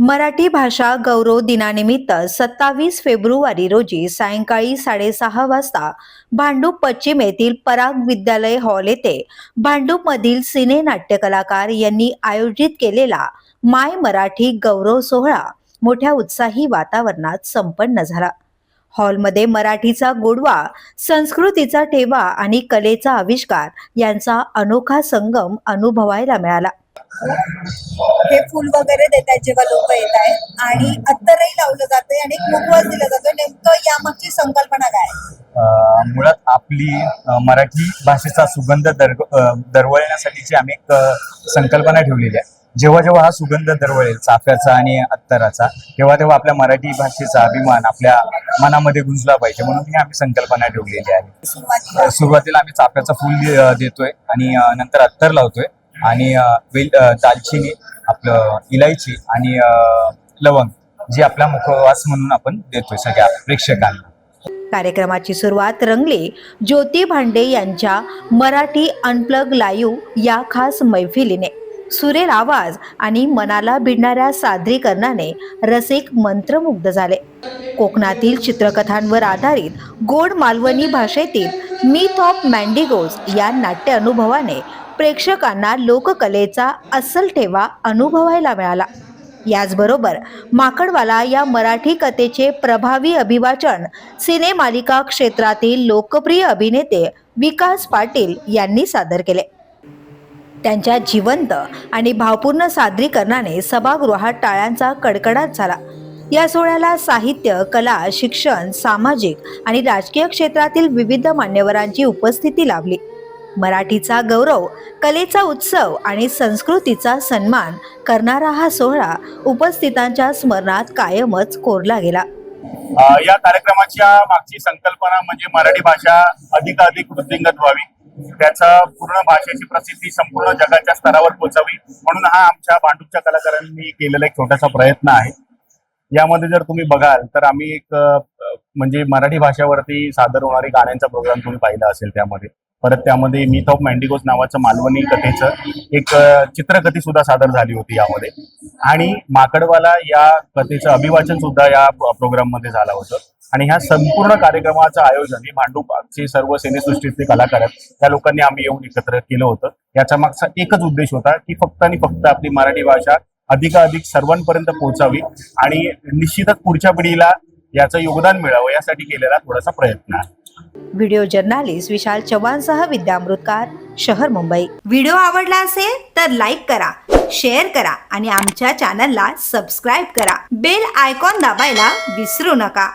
मराठी भाषा गौरव दिनानिमित्त 27 फेब्रुवारी रोजी सायंकाळी 6:30 वाजता भांडूप पश्चिम येथील पराग विद्यालय हॉल येथे भांडूपमधील सिने नाट्य कलाकार यांनी आयोजित केलेला माय मराठी गौरव सोहळा मोठ्या उत्साही वातावरणात संपन्न झाला। हॉलमध्ये मराठीचा गोडवा, संस्कृतीचा ठेवा आणि कलेचा आविष्कार यांचा अनोखा संगम अनुभवायला मिळाला। हे फुल वगैरे देतात जेव्हा लोक येत आहेत आणि अत्तरही लावलं जाते आणि एक मुखवास दिला जातो। नेमकं यामागची संकल्पना काय आहे? मुळात आपली मराठी भाषेचा सुगंध दरवळण्यासाठीची आम्ही एक संकल्पना ठेवलेली आहे। जेव्हा जेव्हा हा सुगंध दरवळेल चाफ्याचा आणि अत्तराचा, तेव्हा तेव्हा आपल्या मराठी भाषेचा अभिमान आपल्या मनामध्ये गुंजला पाहिजे, म्हणून ही आम्ही संकल्पना ठेवलेली आहे। सुरुवातीला आम्ही चाफ्याचा फुल देतोय आणि नंतर अत्तर लावतोय आणि दालचिनी, आपलं इलायची आणि लवंग जी आपला मुखवास म्हणून आपण देतोय सगळ्या प्रेक्षकांना। कार्यक्रमाची सुरुवात रंगली ज्योती भांडे यांच्या मराठी अनप्लग लाईव्ह या खास मैफिलीने। सुरेल आवाज आणि मनाला भिडणाऱ्या सादरीकरणाने रसिक मंत्रमुग्ध झाले। कोकणातील चित्रकथांवर आधारित गोड मालवणी भाषेतील मिथ ऑफ मॅन्डिगोज या नाट्य अनुभवाने प्रेक्षकांना लोककलेचा अस्सल ठेवा अनुभवायला मिळाला। याचबरोबर माकडवाला या मराठी कथेचे प्रभावी अभिवाचन सिनेमालिका क्षेत्रातील लोकप्रिय अभिनेते विकास पाटील यांनी सादर केले। त्यांच्या जिवंत आणि भावपूर्ण सादरीकरणाने सभागृहात टाळ्यांचा कडकडाट झाला। या सोहळ्याला साहित्य, कला, शिक्षण, सामाजिक आणि राजकीय क्षेत्रातील विविध मान्यवरांची उपस्थिती लाभली। मराठीचा गौरव, कलेचा उत्सव आणि संस्कृतीचा सन्मान करणारा हा सोहळा उपस्थितांच्या स्मरणात कायमच कोरला गेला। या कार्यक्रमाच्या मागची संकल्पना म्हणजे मराठी भाषा अधिकाधिक वृद्धिंगत व्हावी, त्याचा पूर्ण भाषेची प्रसिद्धी संपूर्ण जगाच्या स्तरावर पोहोचावी, म्हणून हा आमच्या भांडूपच्या कलाकारांनी केलेला एक छोटासा प्रयत्न आहे। यामध्ये जर तुम्ही बघाल तर आम्ही एक म्हणजे मराठी भाषेवरती सादर होणारी गाण्यांचा प्रोग्राम तुम्ही पाहिला असेल। त्यामध्ये परत त्यामध्ये मिथ ऑफ मॅन्डिगोज नावाचं मालवणी कथेचं एक चित्रकथी सुद्धा सादर झाली होती यामध्ये, आणि माकडवाला या कथेचं अभिवाचन सुद्धा या प्रोग्राम मध्ये झालं होतं। आणि ह्या संपूर्ण कार्यक्रमाचं आयोजन हे भांडूपचे सर्व सिनेसृष्टीतले कलाकार आहेत त्या लोकांनी आम्ही येऊन एकत्र केलं होतं। याचा मागचा एकच उद्देश होता की फक्त आणि फक्त आपली मराठी भाषा अधिकाधिक सर्वांपर्यंत पोहोचावी आणि निश्चितच पुढच्या पिढीला याचं योगदान मिळावं यासाठी केलेला थोडासा प्रयत्न आहे। व्हिडिओ जर्नालिस्ट विशाल चव्हाणसह विद्यामृतकार, शहर, मुंबई। व्हिडिओ आवडला असेल तर लाईक करा, शेअर करा आणि आमच्या चॅनलला सबस्क्राईब करा। बेल आयकॉन दाबायला विसरू नका।